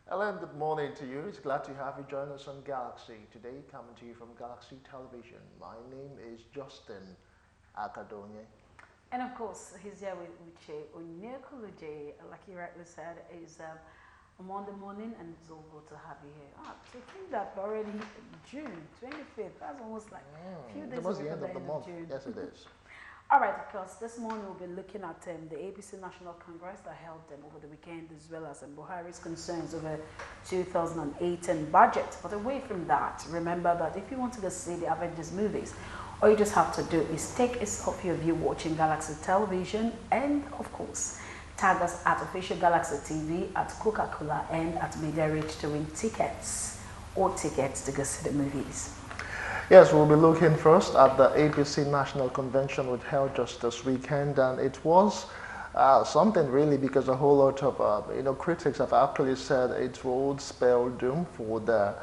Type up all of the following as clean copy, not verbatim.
Hello and good morning to you. It's glad to have you join us on Galaxy. Today, coming to you from Galaxy Television. My name is Justin Akadonye. And of course, he's here with Uche Onyekuluje. Like he rightly said, is a Monday morning, and it's all good to have you here. To think that already June 25th, that's almost like a few days Almost the end of the month. June. Yes, it is. All right, of course, this morning we'll be looking at the APC National Congress that held over the weekend, as well as Buhari's concerns over 2018 budget. But away from that, remember that if you want to go see the Avengers movies, all you just have to do is take a selfie of you watching Galaxy Television, and of course, tag us at Official Galaxy TV, at Coca-Cola, and at Media Reach to win tickets to go see the movies. Yes, we'll be looking first at the APC National Convention, which held just this weekend, and it was something really, because a whole lot of critics have actually said it would spell doom for the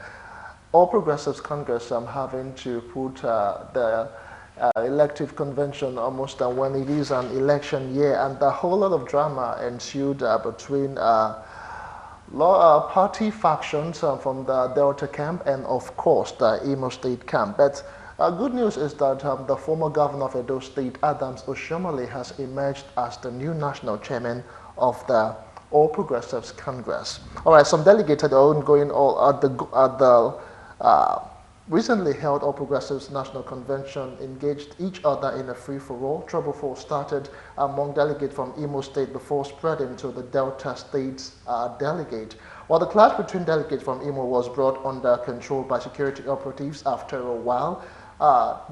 All Progressives Congress having to put the elective convention almost when it is an election year, and a whole lot of drama ensued between party factions from the Delta camp and of course the Imo State camp. But good news is that the former governor of Edo State, Adams Oshiomhole, has emerged as the new national chairman of the All Progressives Congress. All right, some delegates at the recently held All Progressives National Convention engaged each other in a free-for-all. Trouble started among delegates from Imo State before spreading to the Delta State's delegate. While the clash between delegates from Imo was brought under control by security operatives after a while,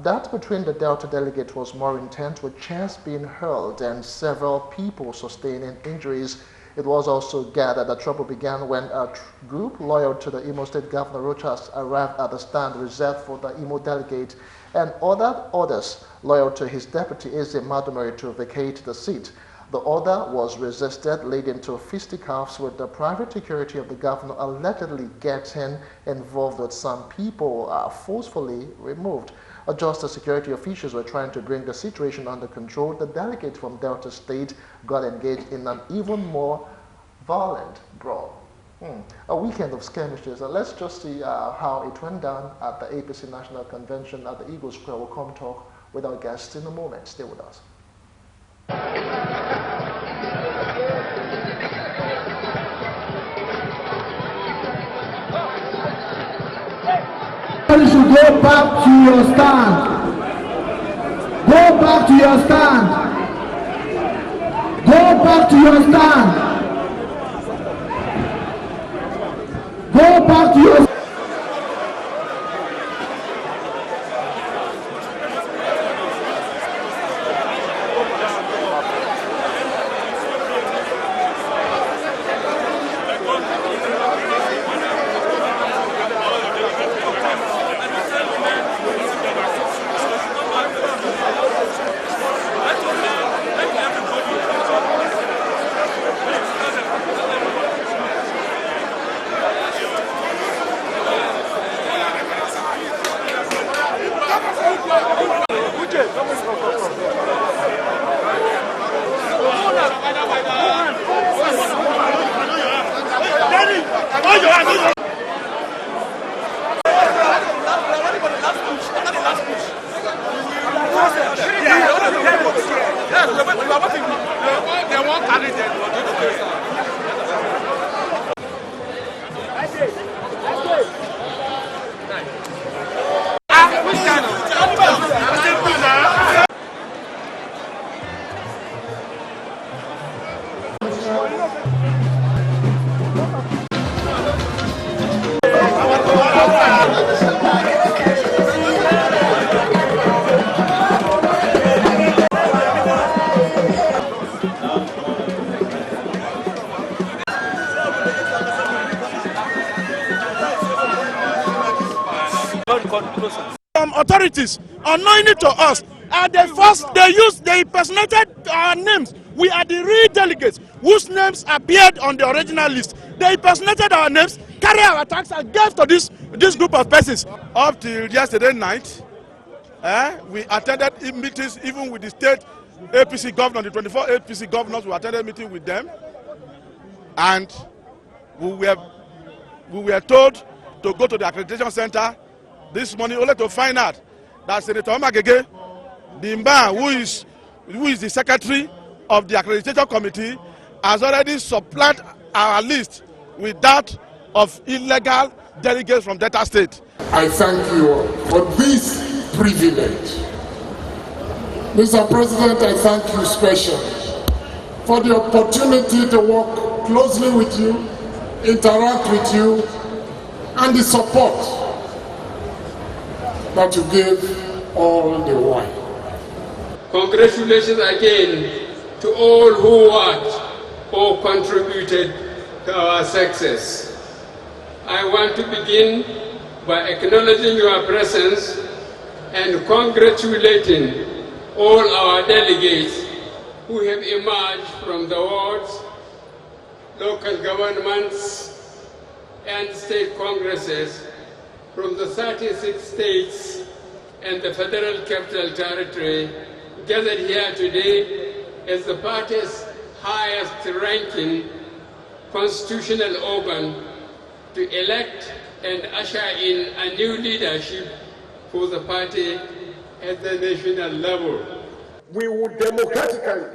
that between the Delta delegates was more intense, with chairs being hurled and several people sustaining injuries. It was also gathered that trouble began when a group loyal to the Imo State Governor Rochas arrived at the stand reserved for the Imo delegate and ordered others loyal to his deputy Eze Madumeri to vacate the seat. The order was resisted, leading to fisticuffs, with the private security of the governor allegedly getting involved, with some people forcefully removed. Just as security officials were trying to bring the situation under control, the delegate from Delta State got engaged in an even more violent brawl. A weekend of skirmishes. Let's just see how it went down at the APC National Convention at the Eagle Square. We'll come talk with our guests in a moment. Stay with us. You should go back to your stand. Go back to your stand. Go back to your stand. Go back to your stand. Some authorities, unknowingly to us, they personated our names. We are the real delegates whose names appeared on the original list. They personated our names, carried our tax, and gave to this group of persons. Up till yesterday night, we attended meetings even with the state APC governor, the 24 APC governors. We attended meeting with them, and we were We were told to go to the accreditation center this morning only to find out that Senator Omagege, the man who is the secretary of the accreditation committee, has already supplanted our list with that of illegal delegates from Delta State. I thank you for this privilege. Mr. President, I thank you specially for the opportunity to work closely with you, interact with you, and the support that you give all the while. Congratulations again to all who worked or contributed to our success. I want to begin by acknowledging your presence and congratulating all our delegates who have emerged from the wards, local governments, and state congresses from the 36 states and the Federal Capital Territory gathered here today as the party's highest-ranking constitutional organ to elect and usher in a new leadership for the party at the national level. We will democratically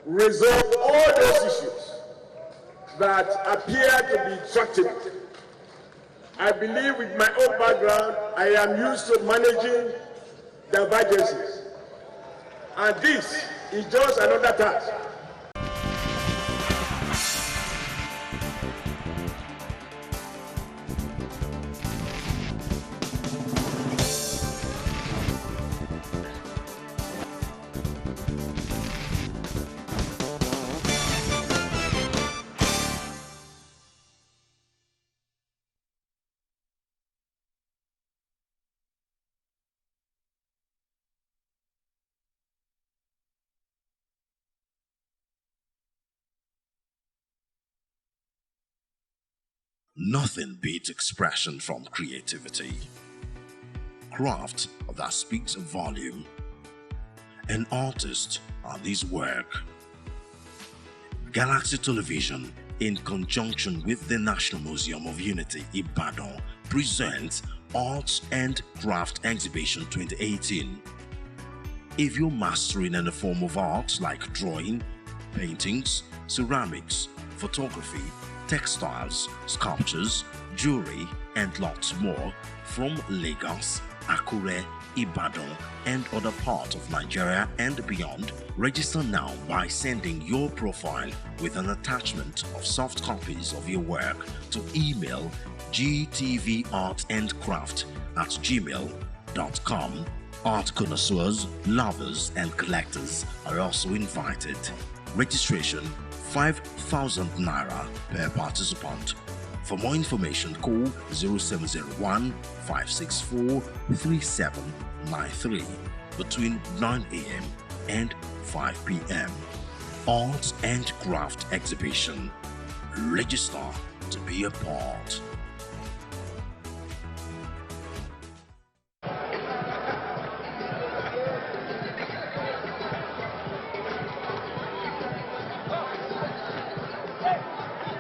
resolve all those issues that appear to be tractable. I believe with my own background, I am used to managing divergences. And this is just another task. Nothing beats expression from creativity. Craft that speaks volume. An artist and his work. Galaxy Television, in conjunction with the National Museum of Unity, Ibadan, presents Arts and Craft Exhibition 2018. If you're mastering any form of art like drawing, paintings, ceramics, photography, textiles, sculptures, jewelry, and lots more from Lagos, Akure, Ibadan, and other parts of Nigeria and beyond, register now by sending your profile with an attachment of soft copies of your work to email gtvartandcraft@gmail.com. Art connoisseurs, lovers, and collectors are also invited. Registration 5,000 naira per participant. For more information, call 0701 564 3793 between 9 a.m. and 5 p.m. Arts and Craft Exhibition. Register to be a part.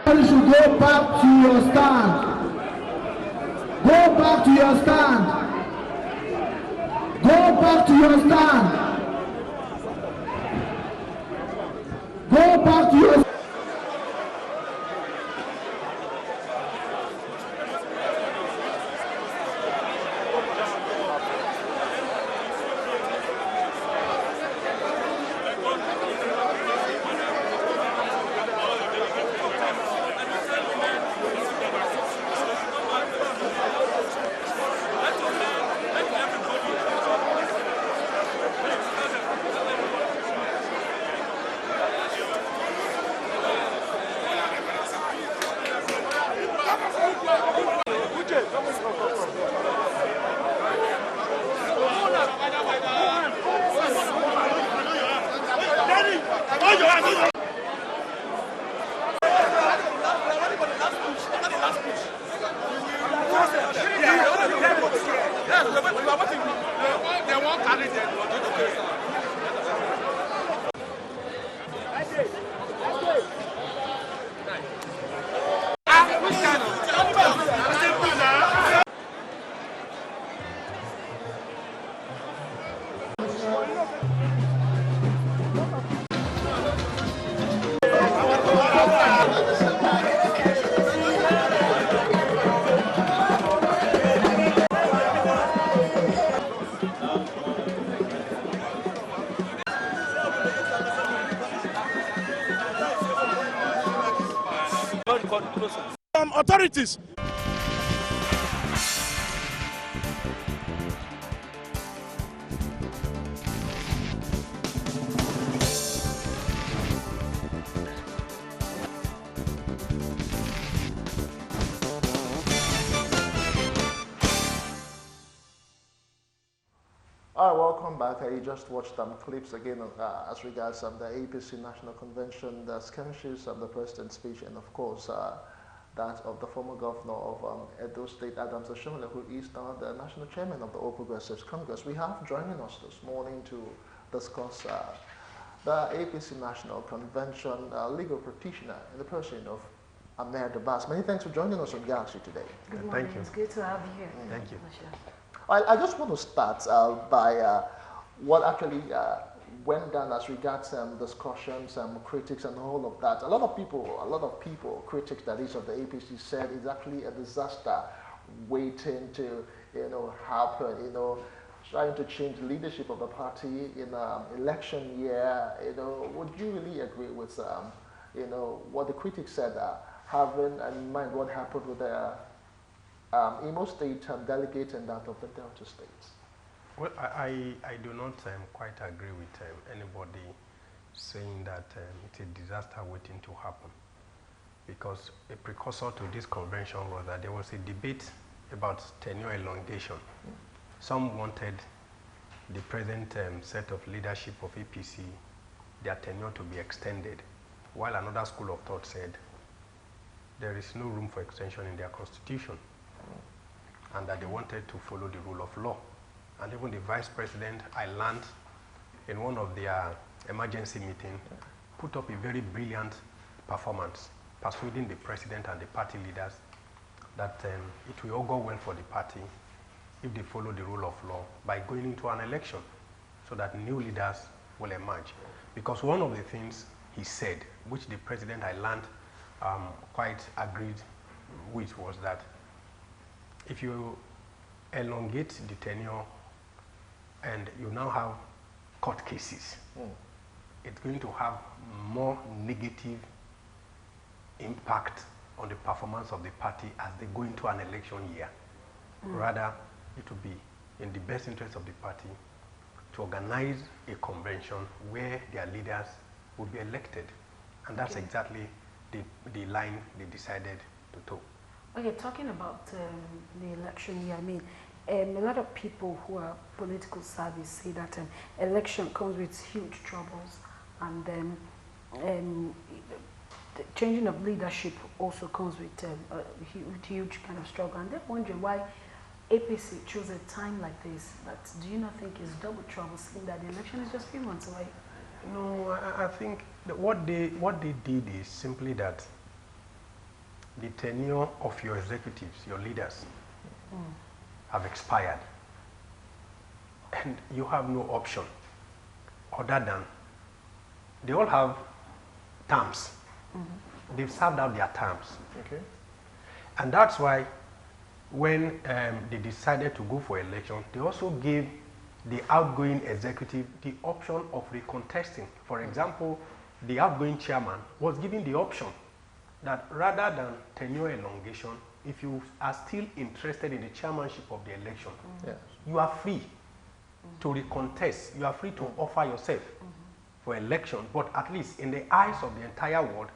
You should go back to your stand. Go back to your stand. Go back to your stand. Go back to your stand. Everybody got closer. Authorities. All right, welcome back. You just watched clips again as regards the APC National Convention, the skirmishes of the President's speech, and of course that of the former governor of Edo State, Adams Oshomole, who is now the national chairman of the All Progressives Congress. We have joining us this morning to discuss the APC National Convention legal practitioner in the person of Ahmed Abbas. Many thanks for joining us on Galaxy today. Good morning. Thank you. It's good to have you here. Thank you. I just want to start by what actually went down as regards discussions, critics, and all of that. A lot of people, critics that is of the APC, said it's actually a disaster waiting to, happen. Trying to change the leadership of the party in election year. Would you really agree with, what the critics said? Having in mind what happened with the Imo State delegate and that of the Delta states? Well, I do not quite agree with anybody saying that it's a disaster waiting to happen, because a precursor to this convention was that there was a debate about tenure elongation. Some wanted the present set of leadership of APC, their tenure to be extended, while another school of thought said there is no room for extension in their constitution, and that they wanted to follow the rule of law. And even the vice president, I learned in one of their emergency meetings, put up a very brilliant performance, persuading the president and the party leaders that it will all go well for the party if they follow the rule of law by going into an election, so that new leaders will emerge. Because one of the things he said, which the president, I learned, quite agreed with, was that if you elongate the tenure and you now have court cases, it's going to have more negative impact on the performance of the party as they go into an election year. Rather, it will be in the best interest of the party to organize a convention where their leaders will be elected. And that's exactly the line they decided to toe. Okay, talking about the election year, I mean, a lot of people who are political savvy say that election comes with huge troubles, and then the changing of leadership also comes with a huge kind of struggle. And they're wondering why APC chose a time like this. But do you not think it's double trouble, seeing that the election is just a few months away? No, I think that what they did is simply that the tenure of your executives, your leaders, have expired. And you have no option other than they all have terms. They've served out their terms. Okay. And that's why when they decided to go for election, they also gave the outgoing executive the option of recontesting. For example, the outgoing chairman was given the option that rather than tenure elongation, if you are still interested in the chairmanship of the election, you are free to recontest. You are free to offer yourself for election. But at least in the eyes of the entire world,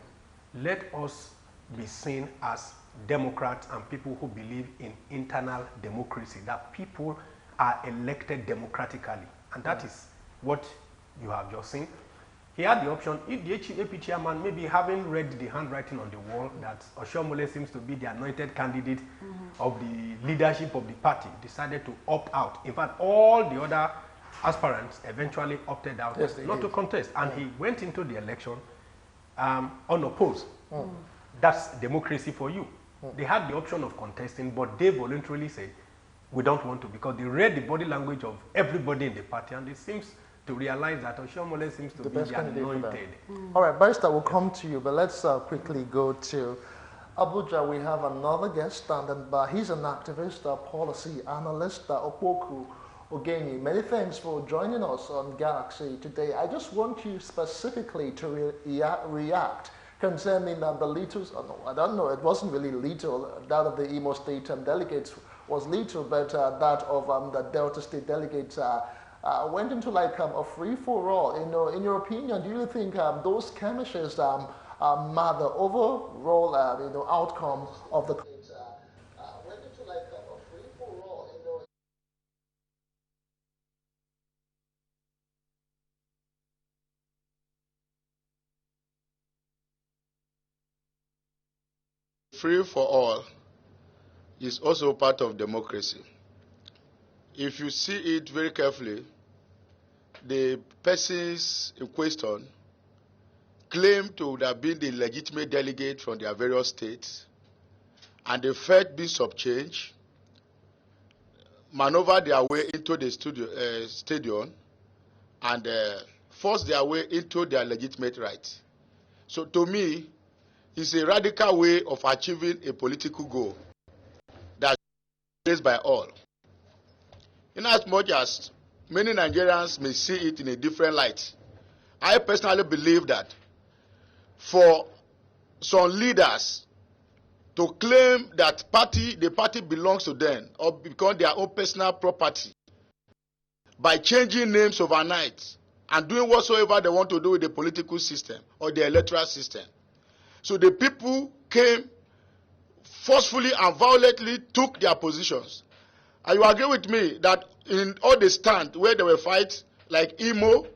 let us be seen as Democrats and people who believe in internal democracy, that people are elected democratically. And that is what you have just seen. He had the option, if the AP chairman, maybe having read the handwriting on the wall that Oshomole seems to be the anointed candidate of the leadership of the party, decided to opt out. In fact, all the other aspirants eventually opted out not to contest. And he went into the election unopposed. That's democracy for you. They had the option of contesting, but they voluntarily said, we don't want to, because they read the body language of everybody in the party, and it seems to realize that Oshomole seems to be the anointed. All right, Barrister, we'll come to you, but let's quickly go to Abuja. We have another guest standing by. He's an activist, a policy analyst, Opoku Ogenyi. Many thanks for joining us on Galaxy today. I just want you specifically to react concerning the little, no, I don't know, it wasn't really little, that of the Imo State delegates was little, but that of the Delta State delegates went into like a free-for-all. In your opinion, do you think those skirmishes matter the overall outcome of the went into like a free-for-all? Free for all is also part of democracy. If you see it very carefully, the persons in question claim to have been the legitimate delegate from their various states, and they felt being subchanged, maneuver their way into the stadium, and force their way into their legitimate rights. So to me, it's a radical way of achieving a political goal that is raised by all. In as much as many Nigerians may see it in a different light, I personally believe that for some leaders to claim that the party belongs to them or become their own personal property by changing names overnight and doing whatsoever they want to do with the political system or the electoral system. So the people came forcefully and violently took their positions. And you agree with me that in all the stands where there were fights, like Imo,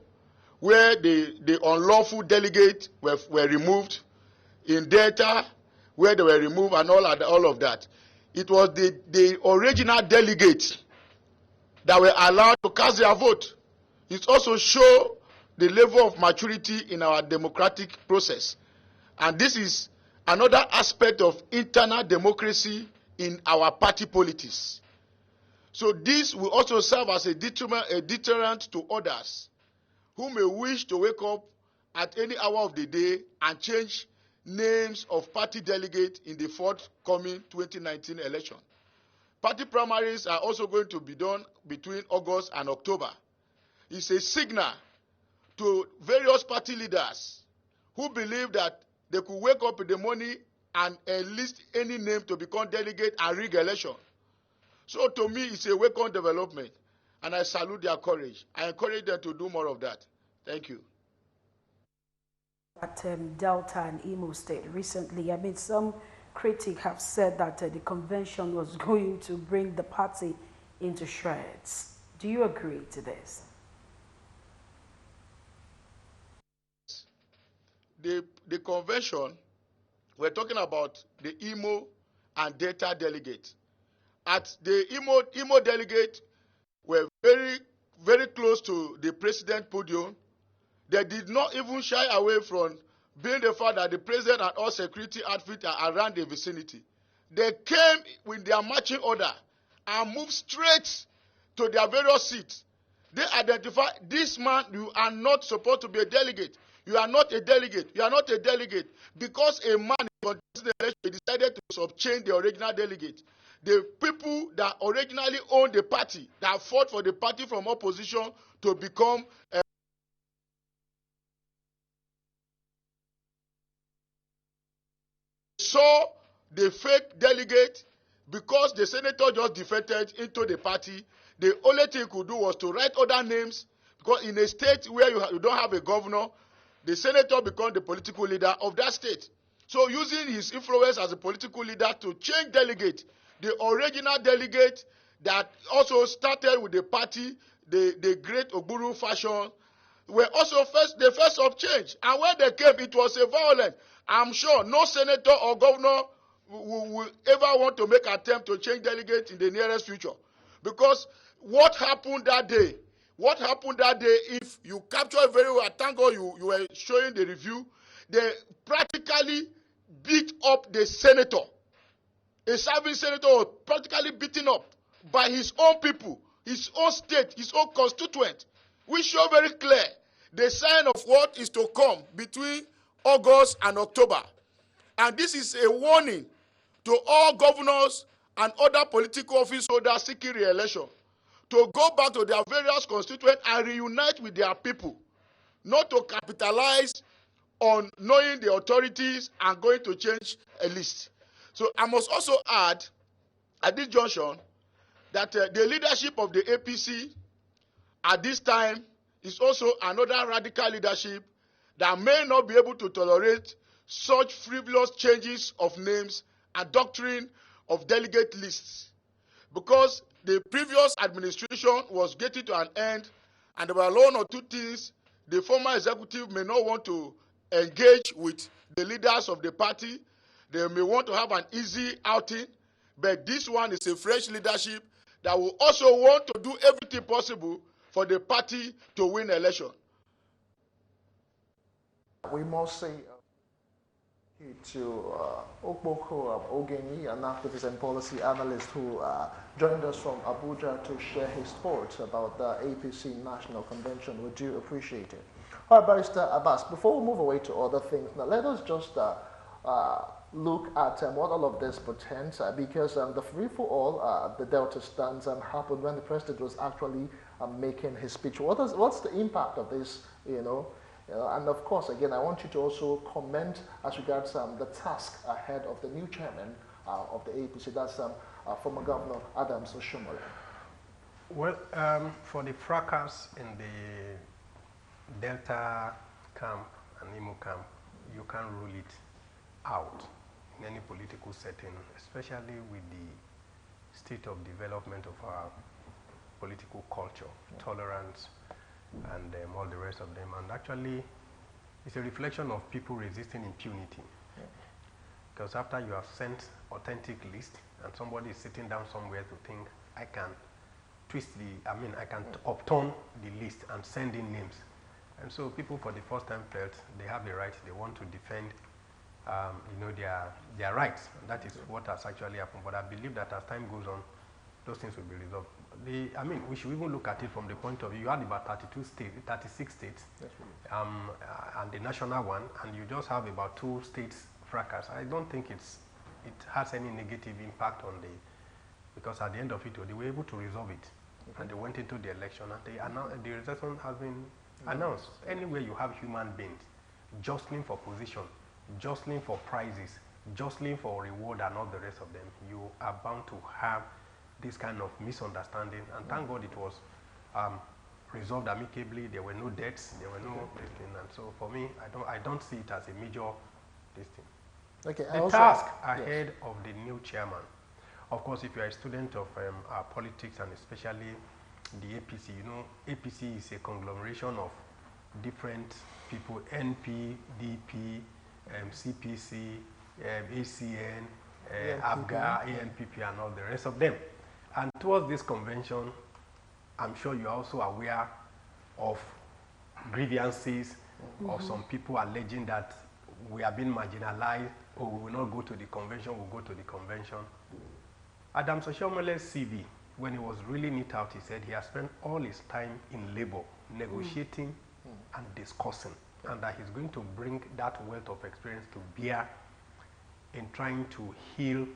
where the unlawful delegates were removed, in Delta, where they were removed, and all of that, it was the original delegates that were allowed to cast their vote. It also shows the level of maturity in our democratic process. And this is another aspect of internal democracy in our party politics. So this will also serve as a deterrent to others who may wish to wake up at any hour of the day and change names of party delegates in the forthcoming 2019 election. Party primaries are also going to be done between August and October. It's a signal to various party leaders who believe that they could wake up in the morning and enlist any name to become delegate and rig election. So to me, it's a welcome development, and I salute their courage. I encourage them to do more of that. Thank you. At Delta and Imo State recently, some critics have said that the convention was going to bring the party into shreds. Do you agree to this? The convention, we're talking about the Imo and Delta delegates. At the Imo delegate were very, very close to the president podium. They did not even shy away from being the fact that the president and all security outfits are around the vicinity. They came with their marching order and moved straight to their various seats. They identified, this man, you are not supposed to be a delegate. You are not a delegate. You are not a delegate. Because a man contested the election decided to subchange the original delegate. The people that originally owned the party, that fought for the party from opposition to become saw the fake delegate, because the senator just defected into the party. The only thing he could do was to write other names, because in a state where you don't have a governor, the senator becomes the political leader of that state. So using his influence as a political leader to change delegate, the original delegate that also started with the party, the great Ogburu fashion, were also the first of change. And when they came, it was a violent. I'm sure no senator or governor will ever want to make an attempt to change delegate in the nearest future. Because what happened that day, if you capture it very well, thank God you were showing the review, they practically beat up the senator. A serving senator was practically beaten up by his own people, his own state, his own constituent. We show very clear the sign of what is to come between August and October. And this is a warning to all governors and other political office holders seeking re-election to go back to their various constituents and reunite with their people, not to capitalize on knowing the authorities and going to change a list. So I must also add at this junction that the leadership of the APC at this time is also another radical leadership that may not be able to tolerate such frivolous changes of names and doctrine of delegate lists, because the previous administration was getting to an end and there were one or two things the former executive may not want to engage with the leaders of the party. They may want to have an easy outing, but this one is a fresh leadership that will also want to do everything possible for the party to win election. We must say to Okboko Ogeni, an activist and policy analyst who joined us from Abuja to share his thoughts about the APC National Convention. We do appreciate it. All right, Barrister Abbas, before we move away to other things, now let us just look at what all of this portends, because the free-for-all, the Delta stands, happened when the president was actually making his speech. What's the impact of this, you know? And of course, again, I want you to also comment as regards the task ahead of the new chairman of the APC, that's former Governor Adams Oshomole. Well, for the fracas in the Delta camp and Imo camp, you can't rule it out in any political setting, especially with the state of development of our political culture, tolerance, and all the rest of them. And actually, it's a reflection of people resisting impunity. Because after you have sent authentic list, and somebody is sitting down somewhere to think, I can I can upturn the list and send in names. And so people for the first time felt they have the right, they want to defend their rights. And that is what has actually happened. But I believe that as time goes on, those things will be resolved. We should even look at it from the point of view, you had about 36 states, and the national one, and you just have about 2 states fracas. I don't think it has any negative impact on because at the end of it, they were able to resolve it. And they went into the election, and the result has been announced. Anywhere you have human beings jostling for position, jostling for prizes, jostling for reward and all the rest of them, you are bound to have this kind of misunderstanding, and thank God it was resolved amicably. There were no deaths, there were no thing, and so for me, I don't see it as a major thing. Okay. The task ahead of the new chairman, of course, if you are a student of politics and especially the APC, you know, APC is a conglomeration of different people: NP, DP, CPC, ACN, ABGA, ANPP, and all the rest of them. And towards this convention, I'm sure you're also aware of grievances of some people alleging that we are being marginalized, or we will not go to the convention, we'll go to the convention. Adams Oshomole's CV, when he was really it out, he said he has spent all his time in labor, negotiating and discussing, and that he's going to bring that wealth of experience to bear in trying to heal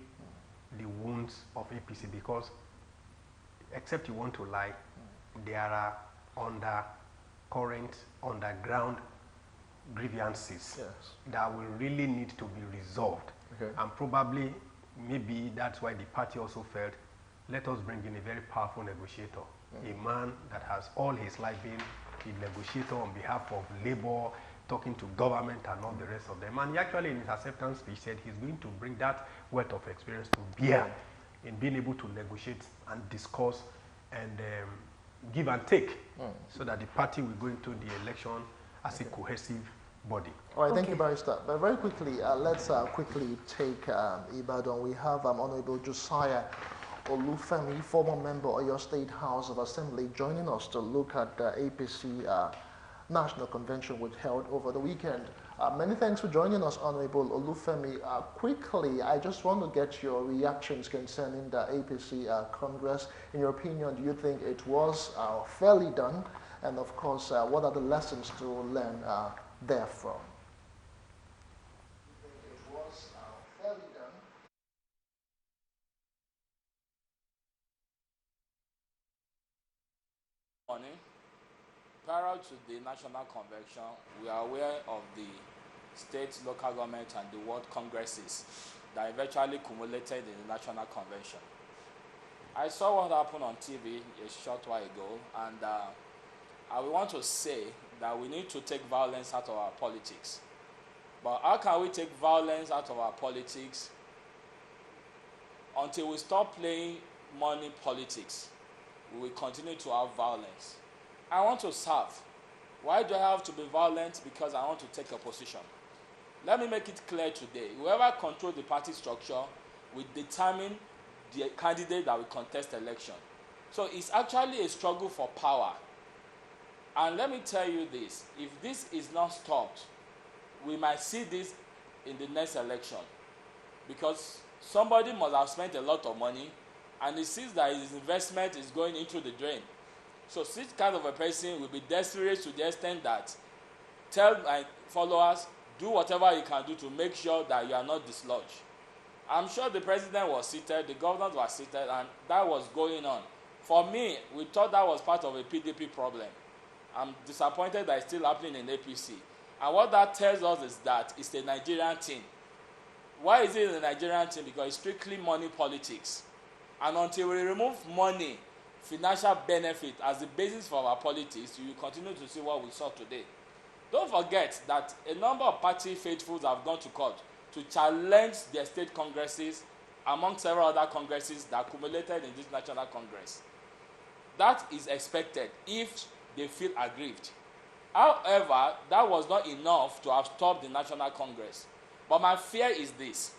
the wounds of APC, because except you want to lie, there are underground grievances that will really need to be resolved. And probably, maybe that's why the party also felt, let us bring in a very powerful negotiator, a man that has all his life been a negotiator on behalf of labor, talking to government and all the rest of them. And he actually, in his acceptance speech, said he's going to bring that wealth of experience to bear in being able to negotiate and discuss and give and take, so that the party will go into the election as a cohesive body. All right, thank you, Barrister. But very quickly, let's quickly take Ibadan. We have Honorable Josiah Olufemi, former member of your State House of Assembly, joining us to look at the APC National Convention which held over the weekend. Many thanks for joining us, Honorable Olufemi. Quickly, I just want to get your reactions concerning the APC Congress. In your opinion, do you think it was fairly done? And of course, what are the lessons to learn therefrom? It was fairly done. Morning. Prior to the National Convention, we are aware of the state, local government, and the world congresses that eventually culminated in the National Convention. I saw what happened on TV a short while ago, and I want to say that we need to take violence out of our politics. But how can we take violence out of our politics? Until we stop playing money politics, we will continue to have violence. I want to serve. Why do I have to be violent? Because I want to take a position. Let me make it clear today. Whoever controls the party structure will determine the candidate that will contest election. So it's actually a struggle for power. And let me tell you this, if this is not stopped, we might see this in the next election. Because somebody must have spent a lot of money and he sees that his investment is going into the drain. So this kind of a person will be desperate to the extent that tell my followers, do whatever you can do to make sure that you are not dislodged. I'm sure the president was seated, the governors were seated, and that was going on. For me, we thought that was part of a PDP problem. I'm disappointed that it's still happening in APC. And what that tells us is that it's a Nigerian thing. Why is it a Nigerian thing? Because it's strictly money politics. And until we remove money, financial benefit as the basis for our politics, you will continue to see what we saw today. Don't forget that a number of party faithfuls have gone to court to challenge their state congresses among several other congresses that accumulated in this National Congress. That is expected if they feel aggrieved. However, that was not enough to have stopped the National Congress. But my fear is this.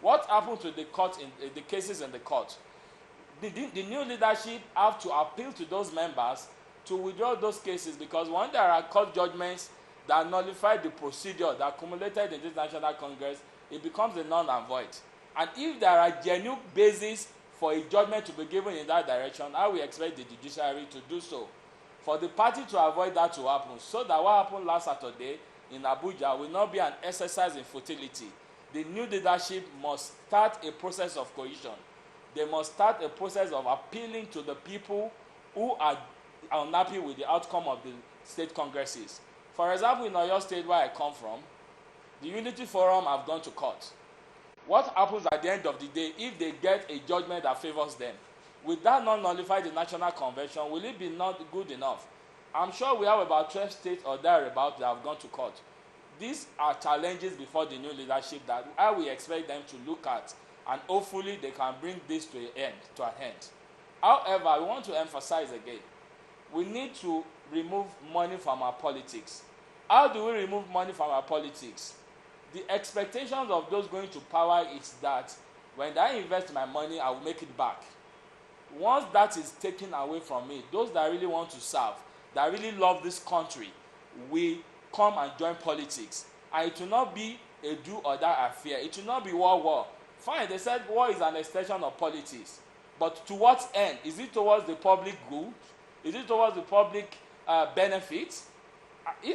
What happened to the court in the cases in the court? The new leadership have to appeal to those members to withdraw those cases, because when there are court judgments that nullify the procedure that accumulated in this National Congress, it becomes a null and void. And if there are genuine basis for a judgment to be given in that direction, I will expect the judiciary to do so. For the party to avoid that to happen, so that what happened last Saturday in Abuja will not be an exercise in futility. The new leadership must start a process of cohesion. They must start a process of appealing to the people who are unhappy with the outcome of the state congresses. For example, in Oyo State, where I come from, the Unity Forum have gone to court. What happens at the end of the day if they get a judgment that favors them? Will that not nullify the National Convention? Will it be not good enough? I'm sure we have about 12 states or thereabouts that have gone to court. These are challenges before the new leadership that I will expect them to look at, and hopefully they can bring this to an end. However, we want to emphasize again, we need to remove money from our politics. How do we remove money from our politics? The expectations of those going to power is that when I invest my money, I will make it back. Once that is taken away from me, those that really want to serve, that really love this country, will come and join politics. And it will not be a do or die affair. It will not be war. Fine, they said war is an extension of politics. But to what end? Is it towards the public good? Is it towards the public benefit?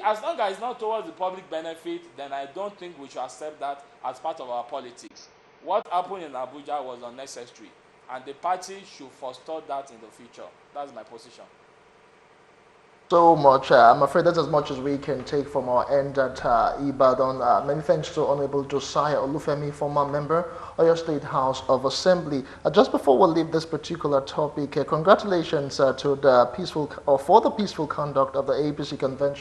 As long as it's not towards the public benefit, then I don't think we should accept that as part of our politics. What happened in Abuja was unnecessary, and the party should forestall that in the future. That's my position. So much. I'm afraid that's as much as we can take from our end at Ibadan. Many thanks to Honorable Josiah Olufemi, former member of your State House of Assembly. Just before we leave this particular topic, congratulations to the peaceful conduct of the APC convention.